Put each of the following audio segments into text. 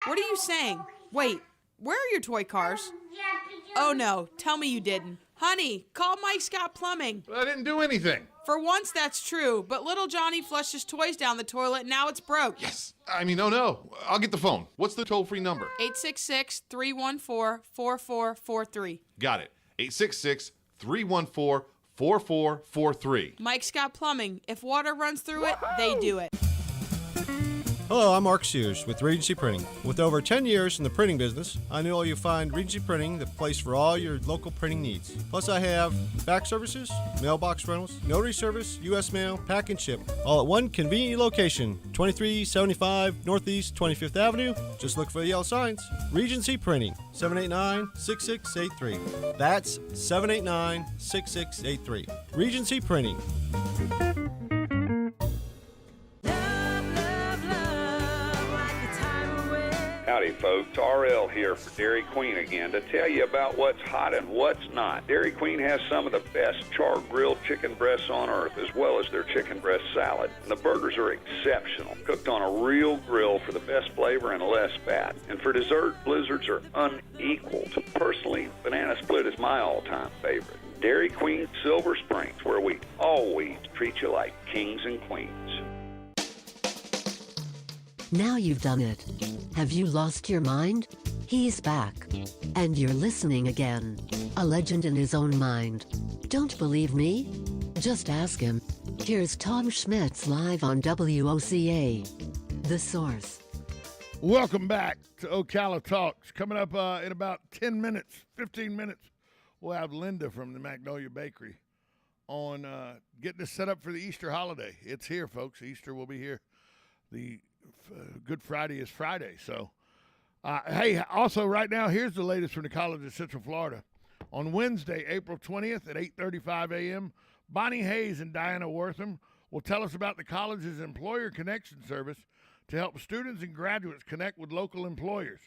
What are you saying? Wait, where are your toy cars? Oh no, tell me you didn't. Honey, call Mike Scott Plumbing. I didn't do anything. For once, that's true, but little Johnny flushed his toys down the toilet and now it's broke. Yes. No. I'll get the phone. What's the toll-free number? 866-314-4443. Got it. 866-314-4443. Mike Scott Plumbing. If water runs through it, they do it. Hello, I'm Mark Sears with Regency Printing. With over 10 years in the printing business, I know you'll find Regency Printing the place for all your local printing needs. Plus, I have fax services, mailbox rentals, notary service, U.S. mail, pack and ship, all at one convenient location, 2375 Northeast 25th Avenue. Just look for the yellow signs. Regency Printing, 789-6683. That's 789-6683. Regency Printing. Howdy folks, RL here for Dairy Queen again to tell you about what's hot and what's not. Dairy Queen has some of the best char-grilled chicken breasts on earth, as well as their chicken breast salad. And the burgers are exceptional, cooked on a real grill for the best flavor and less fat. And for dessert, blizzards are unequaled. Personally, banana split is my all-time favorite. Dairy Queen Silver Springs, where we always treat you like kings and queens. Now you've done it. Have you lost your mind? He's back. And you're listening again. A legend in his own mind. Don't believe me? Just ask him. Here's Tom Schmitz live on WOCA. The Source. Welcome back to Ocala Talks. Coming up in about 10 minutes, 15 minutes, we'll have Linda from the Magnolia Bakery on getting us set up for the Easter holiday. It's here, folks. Easter will be here. The Good Friday is Friday. So, hey, also right now, here's the latest from the College of Central Florida. On Wednesday, April 20th at 8:35 a.m., Bonnie Hayes and Diana Wortham will tell us about the college's Employer Connection Service to help students and graduates connect with local employers.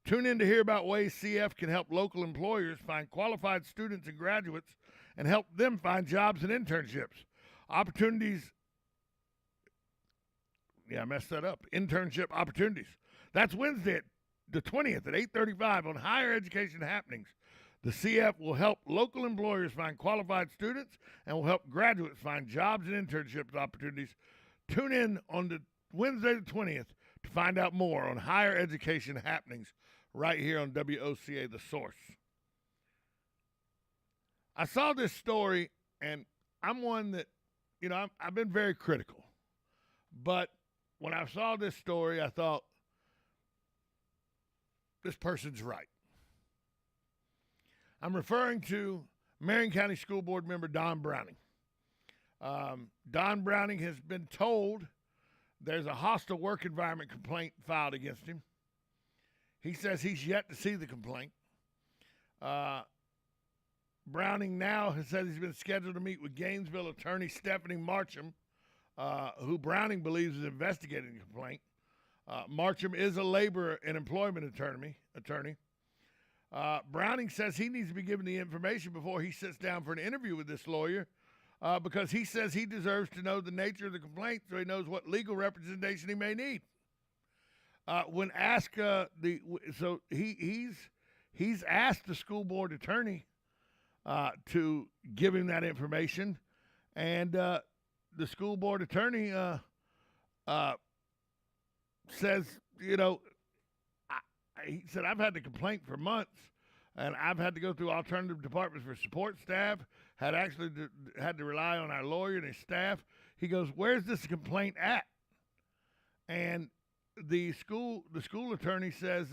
Tune in to hear about ways CF can help local employers find qualified students and graduates and help them find jobs and internships. Opportunities. Yeah, I messed that up. Internship opportunities. That's Wednesday, the 20th at 8:35 on Higher Education Happenings. The CF will help local employers find qualified students and will help graduates find jobs and internship opportunities. Tune in on the Wednesday the 20th to find out more on Higher Education Happenings right here on WOCA, The Source. I saw this story, and I'm one that, I've been very critical. But when I saw this story, I thought, this person's right. I'm referring to Marion County School Board member Don Browning. Don Browning has been told there's a hostile work environment complaint filed against him. He says he's yet to see the complaint. Browning now has said he's been scheduled to meet with Gainesville attorney Stephanie Marcham, who Browning believes is investigating the complaint. Marcham is a labor and employment attorney. Browning says he needs to be given the information before he sits down for an interview with this lawyer because he says he deserves to know the nature of the complaint so he knows what legal representation he may need. When asked, he's asked the school board attorney to give him that information, and the school board attorney says, he said, I've had the complaint for months, and I've had to go through alternative departments for support staff, had to rely on our lawyer and his staff. He goes, where's this complaint at? And the school attorney says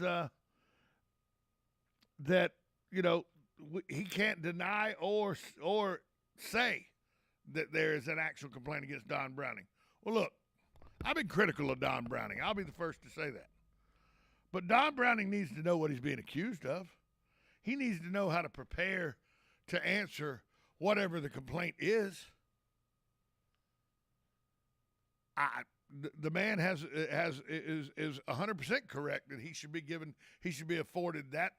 that, he can't deny or say that there is an actual complaint against Don Browning. Well, look, I've been critical of Don Browning. I'll be the first to say that. But Don Browning needs to know what he's being accused of. He needs to know how to prepare to answer whatever the complaint is. The man is 100% correct that he should be afforded that.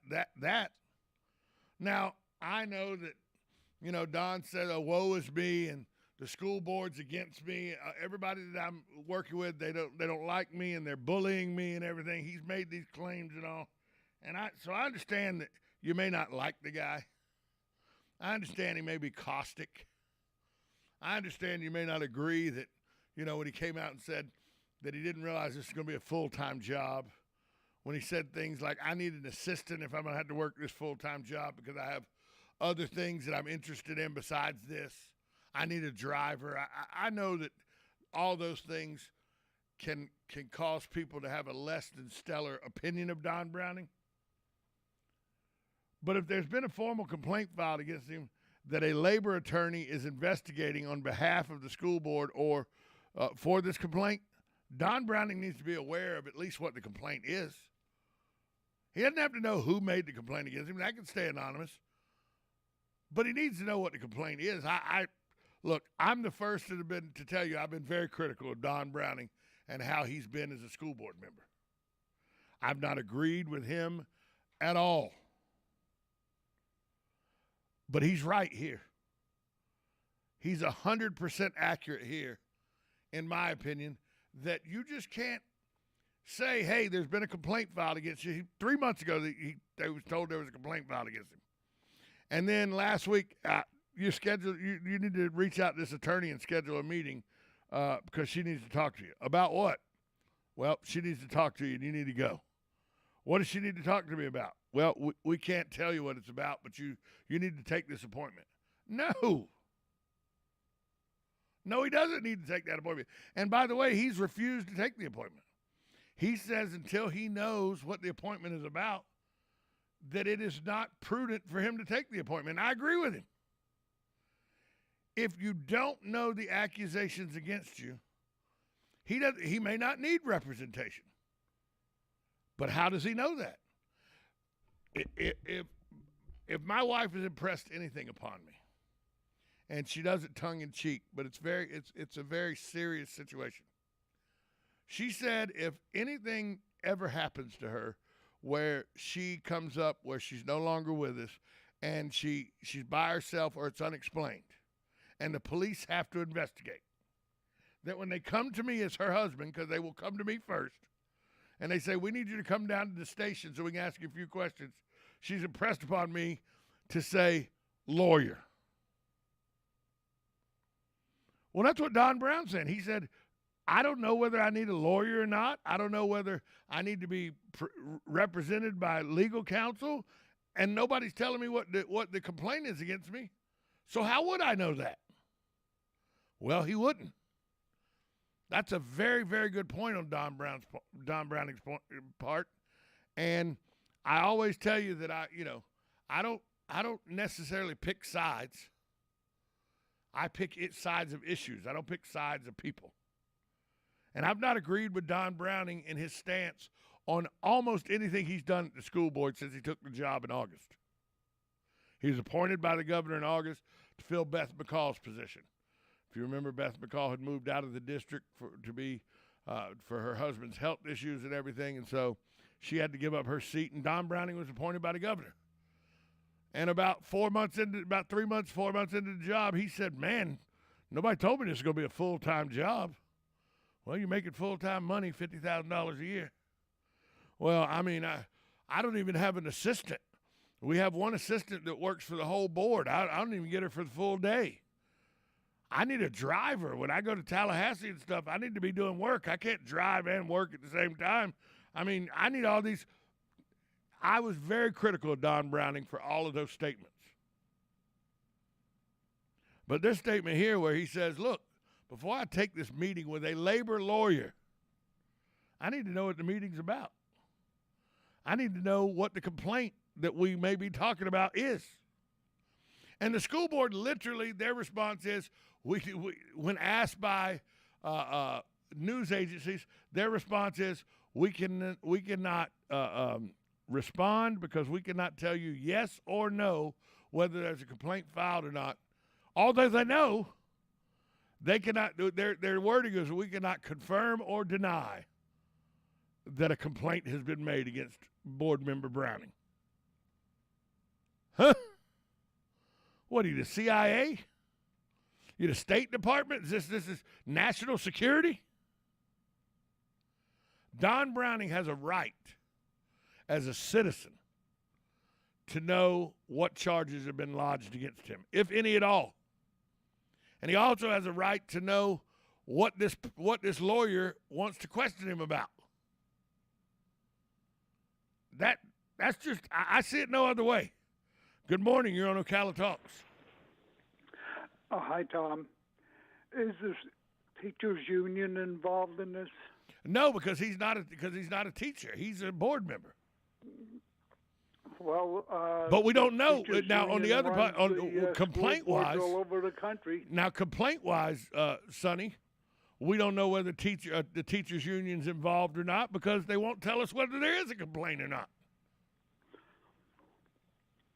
Now, I know that, Don said, oh, woe is me, and The school board's against me. Everybody that I'm working with, they don't like me, and they're bullying me and everything. He's made these claims and all. And so I understand that you may not like the guy. I understand he may be caustic. I understand you may not agree that, when he came out and said that he didn't realize this was going to be a full-time job, when he said things like, I need an assistant if I'm going to have to work this full-time job because I have other things that I'm interested in besides this. I need a driver. I know that all those things can cause people to have a less than stellar opinion of Don Browning. But if there's been a formal complaint filed against him that a labor attorney is investigating on behalf of the school board or for this complaint, Don Browning needs to be aware of at least what the complaint is. He doesn't have to know who made the complaint against him. That can stay anonymous. But he needs to know what the complaint is. Look, I'm the first to tell you I've been very critical of Don Browning and how he's been as a school board member. I've not agreed with him at all. But he's right here. He's 100% accurate here, in my opinion, that you just can't say, hey, there's been a complaint filed against you. 3 months ago, they was told there was a complaint filed against him. And then last week, you need to reach out to this attorney and schedule a meeting because she needs to talk to you. About what? Well, she needs to talk to you, and you need to go. What does she need to talk to me about? Well, we can't tell you what it's about, but you need to take this appointment. No. No, he doesn't need to take that appointment. And by the way, he's refused to take the appointment. He says until he knows what the appointment is about, that it is not prudent for him to take the appointment. And I agree with him. If you don't know the accusations against you, he may not need representation. But how does he know that? If my wife has impressed anything upon me, and she does it tongue in cheek, but it's a very serious situation. She said if anything ever happens to her where she comes up where she's no longer with us and she's by herself or it's unexplained and the police have to investigate, that when they come to me as her husband, because they will come to me first, and they say, we need you to come down to the station so we can ask you a few questions, she's impressed upon me to say, lawyer. Well, that's what Don Brown said. He said, I don't know whether I need a lawyer or not. I don't know whether I need to be represented by legal counsel, and nobody's telling me what the complaint is against me. So how would I know that? Well, he wouldn't. That's a very, very good point on Don Browning's part. And I always tell you that I don't necessarily pick sides. I pick sides of issues. I don't pick sides of people. And I've not agreed with Don Browning in his stance on almost anything he's done at the school board since he took the job in August. He was appointed by the governor in August to fill Beth McCall's position. If you remember, Beth McCall had moved out of the district for her husband's health issues and everything, and so she had to give up her seat, and Don Browning was appointed by the governor. And about 4 months into the job, he said, man, nobody told me this was going to be a full-time job. Well, you're making full-time money, $50,000 a year. Well, I mean, I don't even have an assistant. We have one assistant that works for the whole board. I don't even get her for the full day. I need a driver. When I go to Tallahassee and stuff, I need to be doing work. I can't drive and work at the same time. I mean, I need all these. I was very critical of Don Browning for all of those statements. But this statement here where he says, look, before I take this meeting with a labor lawyer, I need to know what the meeting's about. I need to know what the complaint that we may be talking about is. And the school board, literally, their response is, when asked by news agencies, their response is, we cannot respond because we cannot tell you yes or no whether there's a complaint filed or not. Although they know, they cannot. Their wording is, we cannot confirm or deny that a complaint has been made against board member Browning. Huh? What are you, the CIA? You the State Department? This is national security? Don Browning has a right as a citizen to know what charges have been lodged against him, if any at all. And he also has a right to know what this lawyer wants to question him about. That's just, I see it no other way. Good morning. You're on Ocala Talks. Hi, Tom. Is this teachers union involved in this? No, because he's not a teacher. He's a board member. Well, but we don't know now. On union the other part, runs complaint-wise, all over the country. Now, complaint-wise, Sonny, we don't know whether the teachers union's involved or not because they won't tell us whether there is a complaint or not.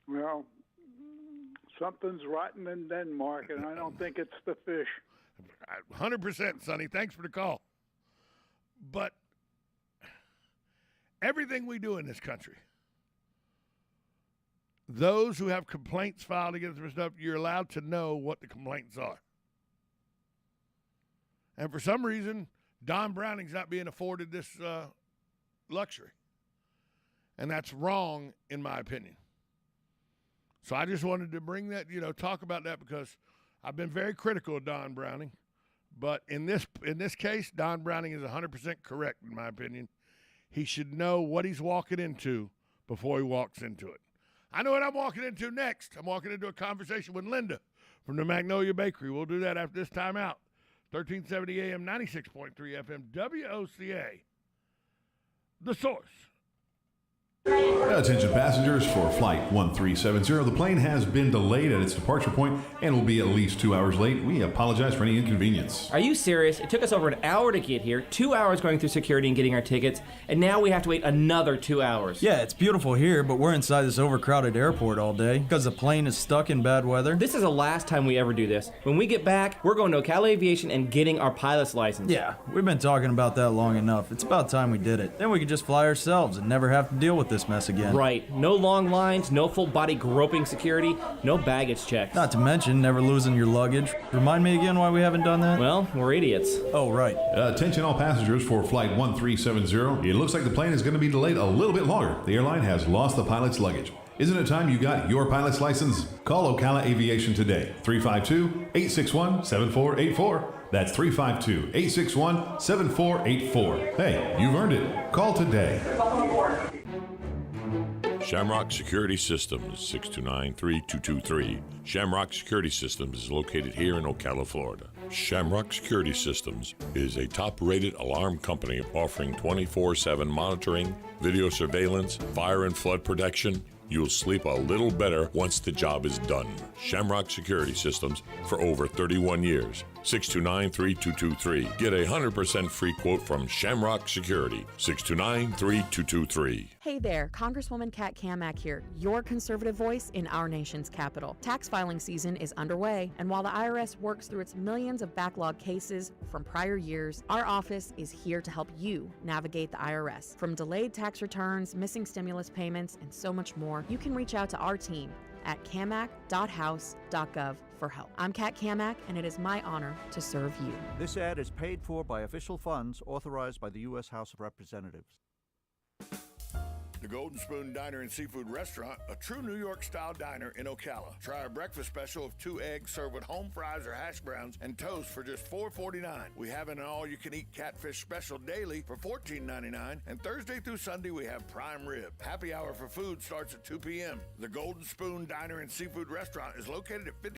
Well, something's rotten in Denmark, and I don't think it's the fish. 100%, Sonny. Thanks for the call. But everything we do in this country, those who have complaints filed against them and stuff, you're allowed to know what the complaints are. And for some reason, Don Browning's not being afforded this luxury. And that's wrong, in my opinion. So I just wanted to bring that, talk about that because I've been very critical of Don Browning. But in this case, Don Browning is 100% correct, in my opinion. He should know what he's walking into before he walks into it. I know what I'm walking into next. I'm walking into a conversation with Linda from the Magnolia Bakery. We'll do that after this time out. 1370 AM, 96.3 FM, WOCA, The Source. Attention passengers for Flight 1370. The plane has been delayed at its departure point and will be at least 2 hours late. We apologize for any inconvenience. Are you serious? It took us over an hour to get here, 2 hours going through security and getting our tickets, and now we have to wait another 2 hours. Yeah, it's beautiful here, but we're inside this overcrowded airport all day because the plane is stuck in bad weather. This is the last time we ever do this. When we get back, we're going to Ocala Aviation and getting our pilot's license. Yeah, we've been talking about that long enough. It's about time we did it. Then we could just fly ourselves and never have to deal with this mess again. Right. No long lines, no full body groping security, no baggage checks. Not to mention never losing your luggage. Remind me again why we haven't done that? Well, we're idiots. Oh, right. Attention all passengers for Flight 1370. It looks like the plane is going to be delayed a little bit longer. The airline has lost the pilot's luggage. Isn't it time you got your pilot's license? Call Ocala Aviation today. 352-861-7484. That's 352-861-7484. Hey, you've earned it. Call today. Shamrock Security Systems, 629-3223. Shamrock Security Systems is located here in Ocala, Florida. Shamrock Security Systems is a top-rated alarm company offering 24/7 monitoring, video surveillance, fire and flood protection. You'll sleep a little better once the job is done. Shamrock Security Systems for over 31 years. 629-3223. Get a 100% free quote from Shamrock Security. 629-3223. Hey there, Congresswoman Kat Kamak here, your conservative voice in our nation's capital. Tax filing season is underway, and while the IRS works through its millions of backlog cases from prior years, our office is here to help you navigate the IRS. From delayed tax returns, missing stimulus payments, and so much more, you can reach out to our team at camac.house.gov for help. I'm Kat Kamak, and it is my honor to serve you. This ad is paid for by official funds authorized by the U.S. House of Representatives. The Golden Spoon Diner and Seafood Restaurant, a true New York-style diner in Ocala. Try our breakfast special of 2 eggs served with home fries or hash browns and toast for just $4.49. We have an all-you-can-eat catfish special daily for $14.99, and Thursday through Sunday we have prime rib. Happy hour for food starts at 2 p.m. The Golden Spoon Diner and Seafood Restaurant is located at 50